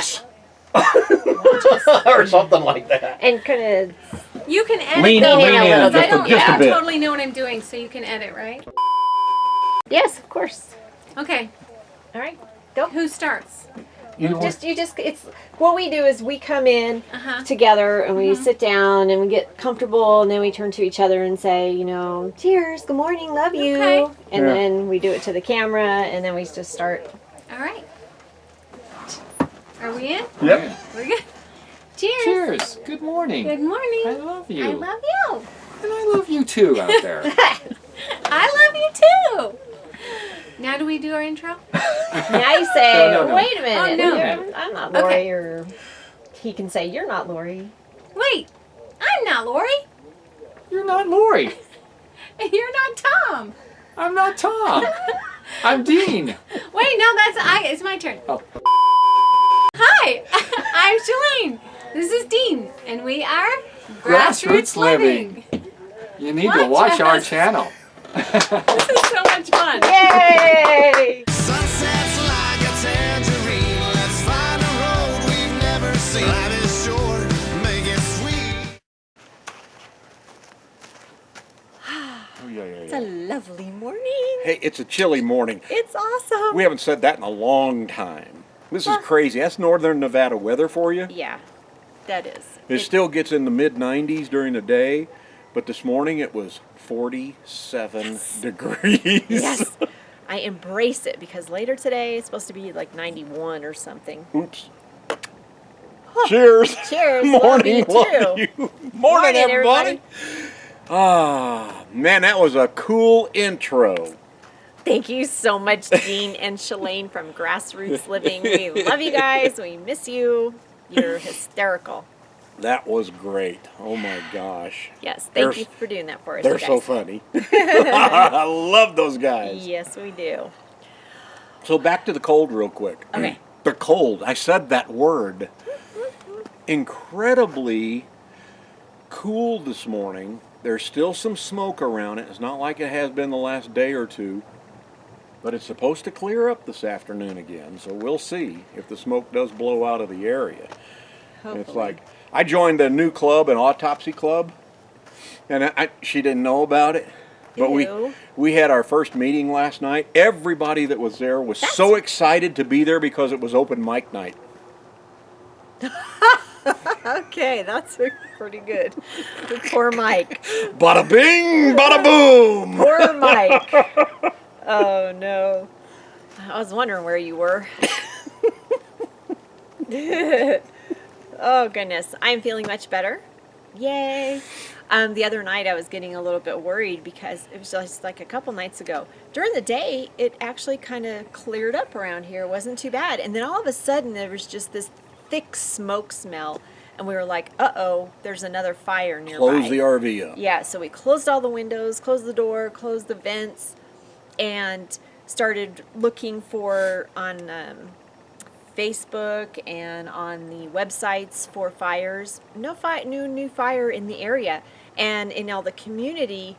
shush. Or something like that. And kind of You can edit Lean though, in because I just don't a bit. totally know what I'm doing, so you can edit, right? yes, of course. Okay. All right, go. Who starts? It's what we do is we come in Uh-huh. together and we sit down and we get comfortable and then we turn to each other and say, cheers, good morning, love you. Okay. And Yeah. then we do it to the camera and then we just start. All right. Are we in? Yep. We're good. Cheers. Cheers. Good morning. Good morning. I love you. I love you. And I love you too out there. I love you too. Now do we do our intro? Now you say, No. wait a minute, Oh, no. I'm not Lori, Okay. or he can say, you're not Lori. Wait, I'm not Lori. You're not Lori. And you're not Tom. I'm not Tom. I'm Dean. Wait, no, it's my turn. Oh. Hi, I'm Shalane. This is Dean, and we are Grassroots Living. You need to watch our channel. This is so much fun. Yay! Sunsets like a tangerine. Let's find a road we've never seen. Life is short, make it sweet. It's a lovely morning. Hey, it's a chilly morning. It's awesome. We haven't said that in a long time. This is crazy. That's northern Nevada weather for you. Yeah, that is. It still gets in the mid-90s during the day, but this morning it was 47 degrees. Yes. I embrace it because later today it's supposed to be like 91 or something. Oops. Cheers. Cheers. Morning. Love you too. Morning, Morning, everybody. Ah, man, that was a cool intro. Thank you so much, Dean and Shalane from Grassroots Living. We love you guys. We miss you. You're hysterical. That was great. Oh my gosh. Yes, thank you for doing that for us. They're you so guys. funny. I love those guys. Yes, we do. So back to the cold real quick. Okay. The cold. I said that word. Incredibly cool this morning. There's still some smoke around it. It's not like it has been the last day or two. But it's supposed to clear up this afternoon again. So we'll see if the smoke does blow out of the area. Hopefully. It's like, I joined a new club, an autopsy club. And she didn't know about it. But Ew. we had our first meeting last night. Everybody that was there was so excited to be there because it was open mic night. Okay, that's pretty good. Poor Mike. Bada bing, bada boom. Poor Mike. Oh, no. I was wondering where you were. Oh, goodness. I'm feeling much better. Yay. The other night I was getting a little bit worried because it was just like a couple nights ago. During the day, it actually kind of cleared up around here. It wasn't too bad. And then all of a sudden there was just this thick smoke smell. And we were like, uh-oh, there's another fire nearby. Close the RV up. Yeah, so we closed all the windows, closed the door, closed the vents, and started looking for on Facebook and on the websites for fires. No new fire in the area, and in all the community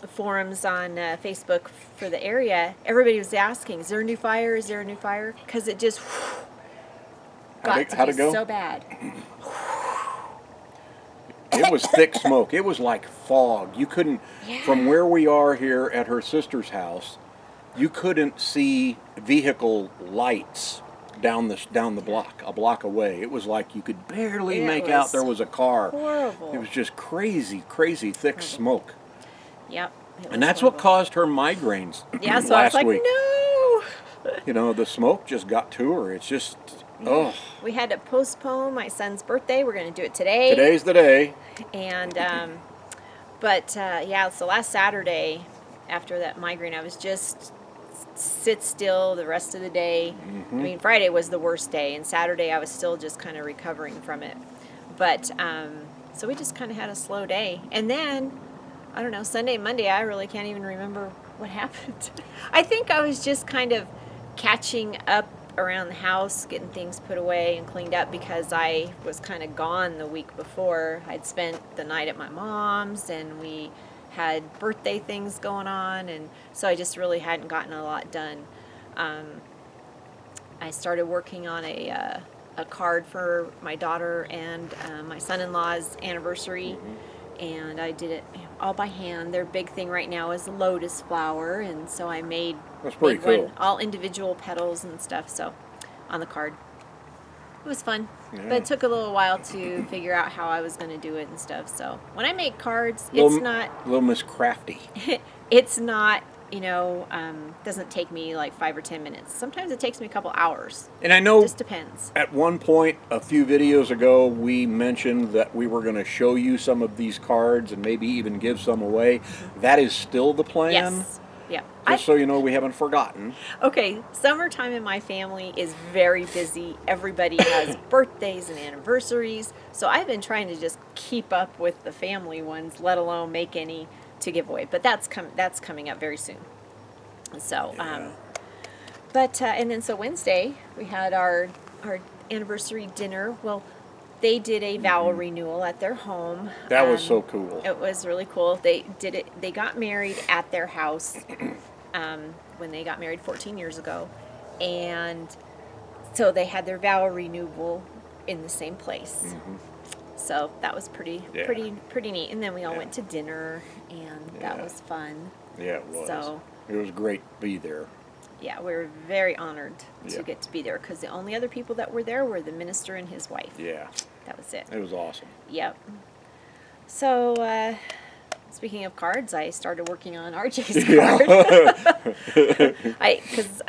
forums on Facebook for the area, everybody was asking, "Is there a new fire? Is there a new fire?" Because it just got to How'd be it go? so bad. It was thick smoke. It was like fog. You couldn't, from where we are here at her sister's house, you couldn't see vehicle lights down the block, a block away. It was like you could barely It make out was there was a car. horrible. It was just crazy thick smoke. Yep. it And was that's what horrible. caused her migraines Yeah, so I last was like, week. no. You know, the smoke just got to her. It's just, oh, We had to postpone my son's birthday. We're going to do it today. today's the day. And, yeah, so last Saturday, after that migraine, I was just sit still the rest of the day. I mean, Friday was the worst day, and Saturday I was still just kind of recovering from it. But, so we just kind of had a slow day. And then, I don't know, Sunday, Monday, I really can't even remember what happened. I think I was just kind of catching up around the house, getting things put away and cleaned up because I was kind of gone the week before. I'd spent the night at my mom's and we had birthday things going on, and so I just really hadn't gotten a lot done. I started working on a card for my daughter and my son-in-law's anniversary, and I did it all by hand. Their big thing right now is lotus flower, and so I made, That's pretty made cool. all individual petals and stuff. So on the card, it was fun, Yeah. but it took a little while to figure out how I was going to do it and stuff. So when I make cards, Little- it's not. Little Miss Crafty. It's not, doesn't take me like 5 or 10 minutes. Sometimes it takes me a couple hours. And I know Just depends. at one point a few videos ago we mentioned that we were going to show you some of these cards and maybe even give some away. That is still the plan. Yes. Yeah. Just so you know, we haven't forgotten. Okay, summertime in my family is very busy. Everybody has birthdays and anniversaries. So I've been trying to just keep up with the family ones, let alone make any to give away. But that's coming up very soon. So, and then so Wednesday we had our anniversary dinner. Well, they did a vow renewal at their home. That was so cool. It was really cool. They did it. They got married at their house when they got married 14 years ago, and so they had their vow renewal in the same place. So that was pretty neat. And then we all went to dinner, and that was fun. Yeah, it was. So it was great to be there. yeah, we were very honored to Yeah. get to be there because the only other people that were there were the minister and his wife. Yeah, That was it. it was awesome. Yep. So, speaking of cards, I started working on RJ's card. Because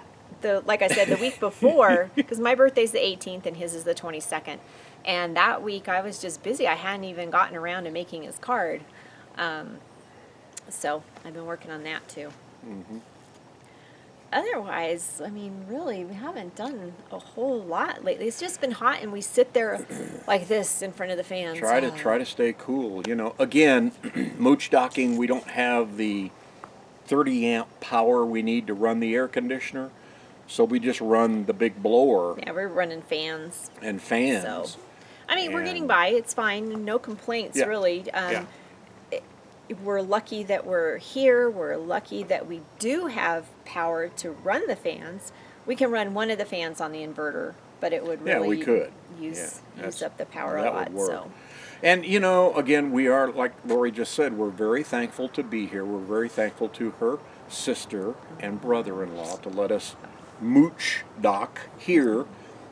like I said, the week before, because my birthday's the 18th and his is the 22nd, and that week I was just busy. I hadn't even gotten around to making his card. So I've been working on that too. Otherwise, I mean, really, we haven't done a whole lot lately. It's just been hot, and we sit there like this in front of the fans. Try to stay cool. You know, again, mooch docking, we don't have the 30 amp power we need to run the air conditioner, so we just run the big blower Yeah, we're running fans. and fans. So, I mean, we're getting And- by. It's fine. No complaints, Yeah. really. We're lucky that we're here. We're lucky that we do have power to run the fans. We can run one of the fans on the inverter, but it would Yeah, really we could. use that's- up the power a that lot. would work. So, And you know, again, we are, like Lori just said, we're very thankful to be here. We're very thankful to her sister and brother-in-law to let us mooch dock here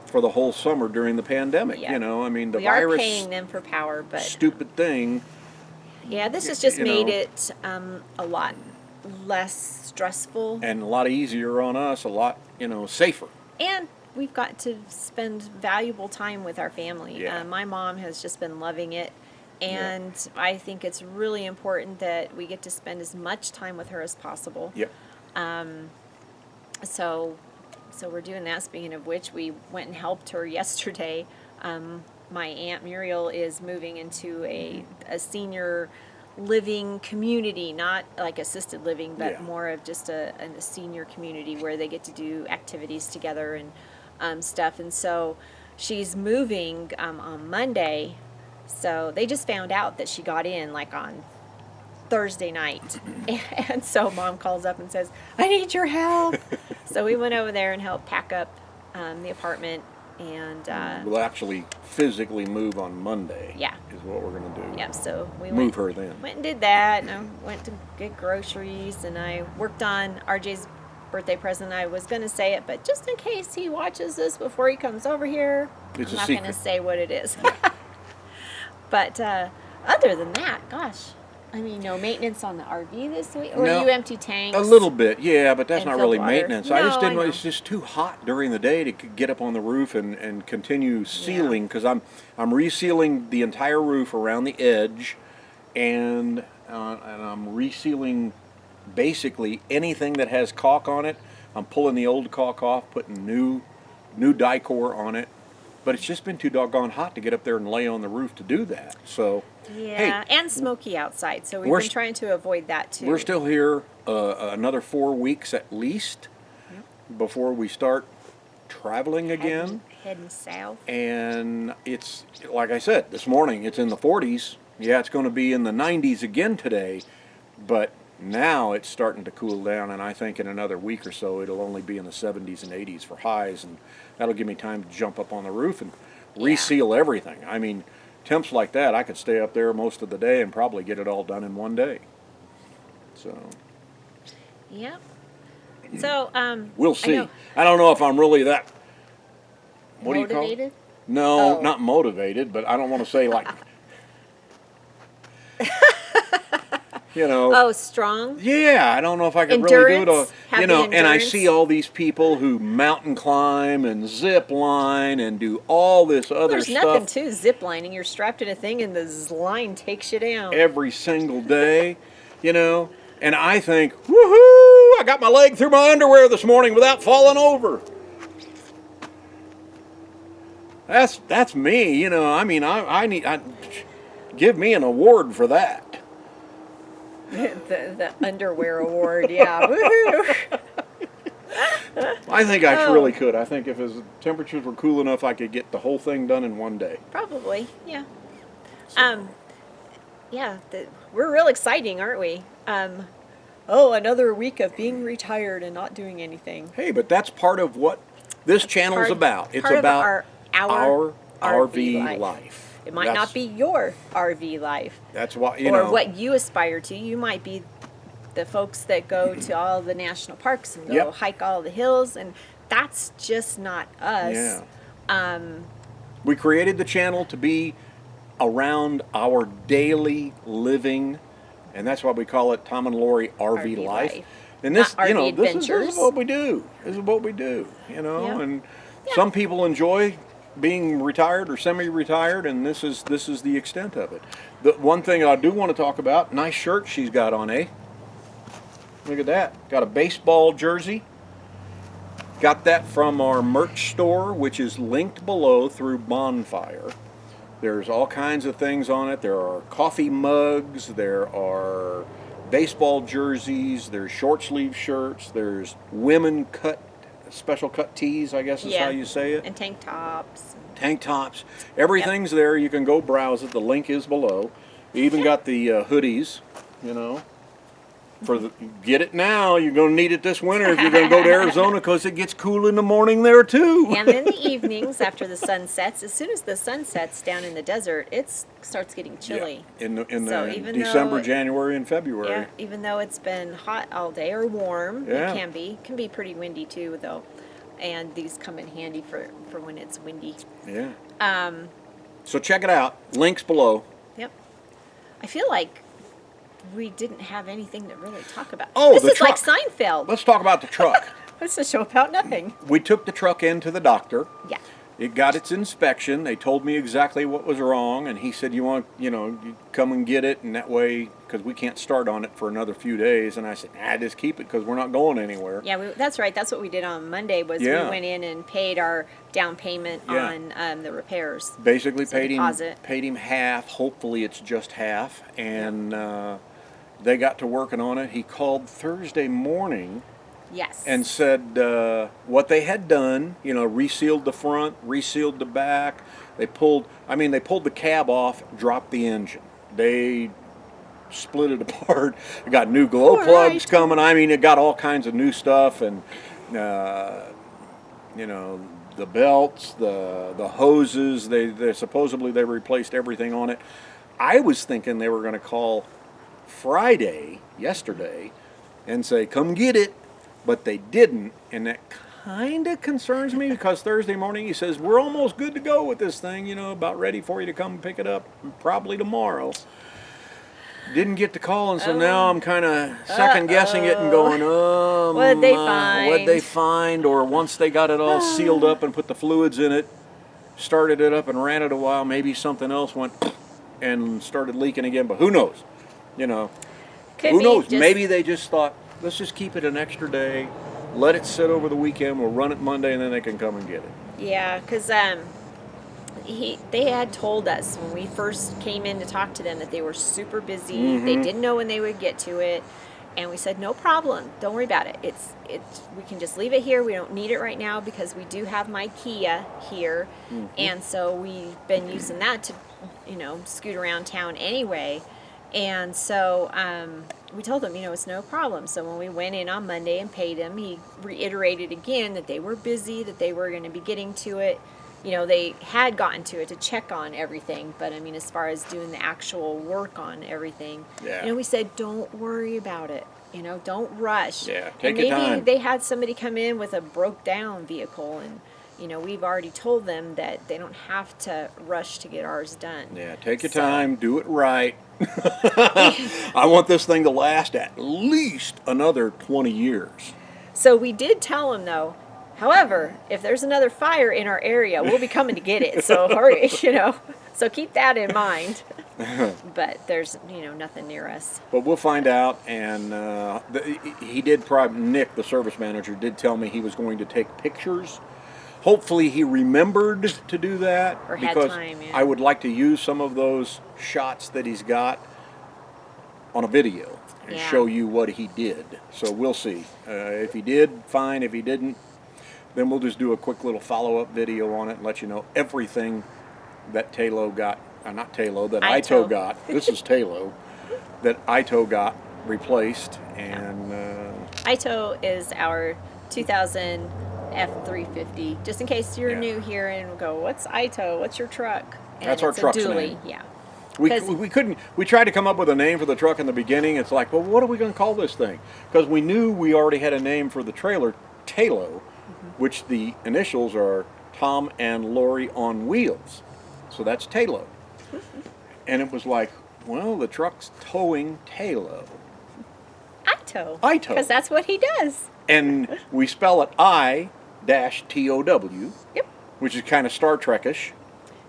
for the whole summer during the pandemic. Yeah. You know, I mean, the we are virus, paying them for power, but stupid thing. yeah, this has just you made know. it a lot less stressful. And a lot easier on us, a lot, safer. And we've got to spend valuable time with our family. Yeah. My mom has just been loving it. And I think it's really important that we get to spend as much time with her as possible. Yep. So we're doing that. Speaking of which, we went and helped her yesterday. My Aunt Muriel is moving into a senior living community, not like assisted living, but Yeah. more of just a senior community where they get to do activities together and stuff. And so she's moving on Monday. So they just found out that she got in like on Thursday night. And so Mom calls up and says, I need your help. So we went over there and helped pack up the apartment. And We'll actually physically move on Monday. Yeah. Is what we're going to do. yeah, so we Move her then. went and did that. And I went to get groceries, and I worked on RJ's birthday present. I was going to say it, but just in case he watches this before he comes over here, It's I'm a not going to secret. say what it is. But other than that, gosh, I mean, no maintenance on the RV this week? Or No. you empty tanks? A little bit, yeah, but that's And not fill really water. maintenance. I just No, I didn't. know. It's just too hot during the day to get up on the roof and continue sealing because I'm resealing the entire roof around the edge, and I'm resealing basically anything that has caulk on it. I'm pulling the old caulk off, putting new Dicor on it. But it's just been too doggone hot to get up there and lay on the roof to do that. So, Yeah, hey, and smoky outside. So we've we're been st- trying to avoid that too. we're still here another 4 weeks at least before we start traveling again. Heading south. And it's, like I said, this morning it's in the 40s. Yeah, it's going to be in the 90s again today. But Now it's starting to cool down, and I think in another week or so it'll only be in the 70s and 80s for highs, and that'll give me time to jump up on the roof and reseal everything. I mean, temps like that, I could stay up there most of the day and probably get it all done in one day. So Yep. So we'll see. I don't know if I'm really that. What do you call it? motivated. No, Oh. not motivated, but I don't want to say like. You know. Oh, strong. Yeah, I don't know if I could really do it. Endurance? Have You the know, and I endurance? see all these people who mountain climb and zip line and do all this other There's stuff nothing to zip lining. You're strapped in a thing, and the line takes you down. every single day, you know. And I think, woohoo! I got my leg through my underwear this morning without falling over. That's me, you know. I mean, I give me an award for that. the underwear award, yeah. Woohoo! I think I Oh. really could. I think if his temperatures were cool enough, I could get the whole thing done in one day. Probably, yeah. Yeah, we're real exciting, aren't we? Another week of being retired and not doing anything. Hey, but that's part of what this channel's part- about. It's part of about our RV RV life. It might That's- not be your RV life That's why, you or know. what you aspire to. You might be the folks that go to all the national parks and go Yep. hike all the hills, and that's just not us. Yeah. We created the channel to be around our daily living, and that's why we call it Tom and Lori RV Life. Life. And this, Not you know, RV this is adventures. what we do. This is what we do, you know. Yeah. And some people enjoy being retired or semi-retired, and this is the extent of it. The one thing I do want to talk about, nice shirt she's got on, eh? Look at that. Got a baseball jersey. Got that from our merch store, which is linked below through Bonfire. There's all kinds of things on it. There are coffee mugs, there are baseball jerseys, there's short sleeve shirts, there's women cut, special cut tees, I guess is how you say it. And tank tops. Tank tops. Everything's there. You can go browse it. The link is below. We even got the hoodies, you know. Get it now. You're going to need it this winter if you're going to go to Arizona because it gets cool in the morning there too. And in the evenings after the sun sets, as soon as the sun sets down in the desert, it starts getting chilly. Yeah. In So the even though December, it- January, and February. Yeah, even though it's been hot all day or warm, Yeah. it can be pretty windy too, though. And these come in handy for when it's windy. Yeah. So check it out. Links below. Yep. I feel like we didn't have anything to really talk about. Oh, this the is like truck. Seinfeld. Let's talk about the truck. It's a show about nothing. We took the truck into the doctor. Yeah. It got its inspection. They told me exactly what was wrong, and he said, you come and get it, and that way, because we can't start on it for another few days. And I said, just keep it because we're not going anywhere. Yeah, that's right. That's what we did on Monday was Yeah. we went in and paid our down payment Yeah. on the repairs. Basically So paid deposit. him half. Hopefully it's just half. And they got to working on it. He called Thursday morning Yes. and said what they had done, resealed the front, resealed the back. They pulled the cab off, dropped the engine. They split it apart. It got new glow plugs coming. It got all kinds of new stuff, and the belts, the hoses. They supposedly they replaced everything on it. I was thinking they were going to call yesterday, and say, come get it. But they didn't, and that kind of concerns me because Thursday morning he says, we're almost good to go with this thing, about ready for you to come pick it up probably tomorrow. Didn't get the call, and so now I'm kind of second guessing it and going, What'd they find? What'd they find? Or once they got it all sealed up and put the fluids in it, started it up and ran it a while, maybe something else went and started leaking again, but who knows? Could Who be knows? just- Maybe they just thought, let's just keep it an extra day, let it sit over the weekend, we'll run it Monday, and then they can come and get it. Yeah, because they had told us when we first came in to talk to them that they were super busy. Mm-hmm. They didn't know when they would get to it, and we said no problem. Don't worry about it. It's we can just leave it here. We don't need it right now because we do have my Kia here, and so we've been using that to scoot around town anyway. And so we told him, it's no problem. So when we went in on Monday and paid him, he reiterated again that they were busy, that they were going to be getting to it. They had gotten to it to check on everything, but as far as doing the actual work on everything, we said, don't worry about it. Don't rush. Yeah, take and your maybe time. they had somebody come in with a broke down vehicle, and we've already told them that they don't have to rush to get ours done. Yeah, take your time, do it right. I want this thing to last at least another 20 years. So we did tell them, though, however, if there's another fire in our area, we'll be coming to get it. So hurry, So keep that in mind. But there's, nothing near us. But we'll find out. And he did Nick, the service manager, did tell me he was going to take pictures. Hopefully he remembered to do that. Or had because time, yeah. I would like to use some of those shots that he's got on a video and show you what he did. So we'll see. If he did, fine. If he didn't, then we'll just do a quick little follow-up video on it and let you know everything that Talo got, not Talo, that Ito got. This is Talo, that Ito got replaced. And Ito is our 2000 F-350. Just in case you're new here and go, what's Ito? What's your truck? And that's our it's a truck's dually. name. Yeah. We couldn't. We tried to come up with a name for the truck in the beginning. It's like, well, what are we going to call this thing? Because we knew we already had a name for the trailer, Talo, which the initials are Tom and Lori on wheels. So that's Talo. And it was like, well, the truck's towing Talo. Ito. Ito. Because that's what he does. And we spell it I-TOW. Yep. Which is kind of Star Trek-ish.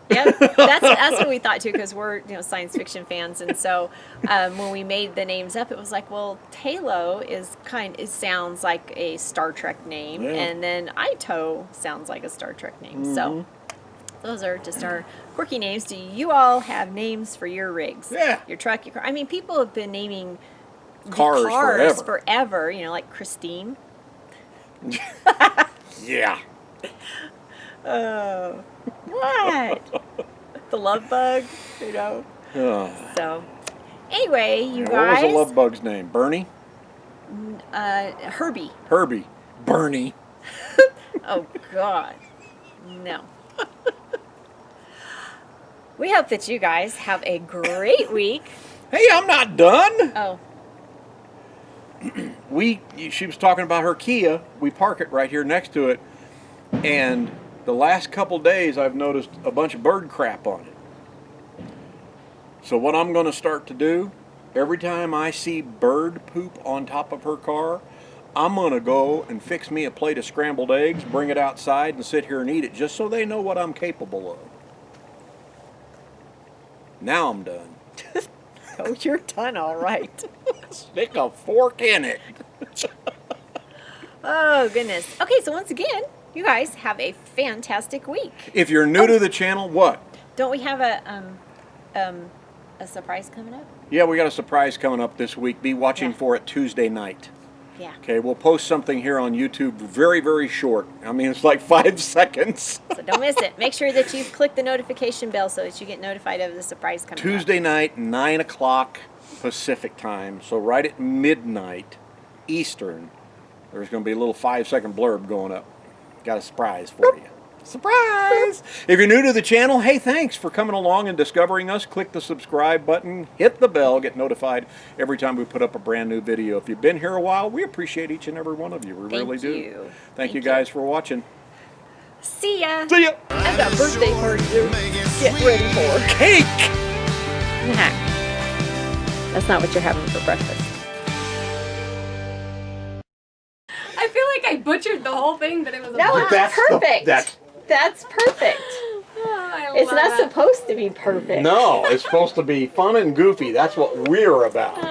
Yeah, that's what we thought too, because we're science fiction fans, and so when we made the names up, it was like, well, Talo it sounds like a Star Trek name, and then Ito sounds like a Star Trek name. So those are just our quirky names. Do you all have names for your rigs? Yeah. Your truck, your car. People have been naming Cars forever. Like Christine. Yeah. Oh, what? The love bug, So, anyway, you guys. What was the love bug's name? Bernie? Herbie. Herbie. Bernie. Oh, God. No. We hope that you guys have a great week. Hey, I'm not done. Oh. She was talking about her Kia. We park it right here next to it, and the last couple days I've noticed a bunch of bird crap on it. So what I'm going to start to do, every time I see bird poop on top of her car, I'm going to go and fix me a plate of scrambled eggs, bring it outside, and sit here and eat it, just so they know what I'm capable of. Now I'm done. Oh, you're done all right. Stick a fork in it. Oh, goodness. Okay, so once again, you guys have a fantastic week. If you're new to the channel, what? Don't we have a surprise coming up? Yeah, we got a surprise coming up this week. Be watching for it Tuesday night. Yeah. Okay, we'll post something here on YouTube very, very short. It's like 5 seconds. So don't miss it. Make sure that you click the notification bell so that you get notified of the surprise coming Tuesday up. night, 9 o'clock Pacific time. So right at midnight Eastern, there's going to be a little 5-second blurb going up. Got a surprise for you. Surprise! If you're new to the channel, hey, thanks for coming along and discovering us. Click the subscribe button, hit the bell, get notified every time we put up a brand new video. If you've been here a while, we appreciate each and every one of you. We really do. Thank you guys for watching. See ya. See ya. I've got a birthday party to get ready for. Cake! That's not what you're having for breakfast. I feel like I butchered the whole thing, but it was a No, blast. it's perfect. That's perfect. I It's love not that. supposed to be perfect. No, it's supposed to be fun and goofy. That's what we're about. Oh,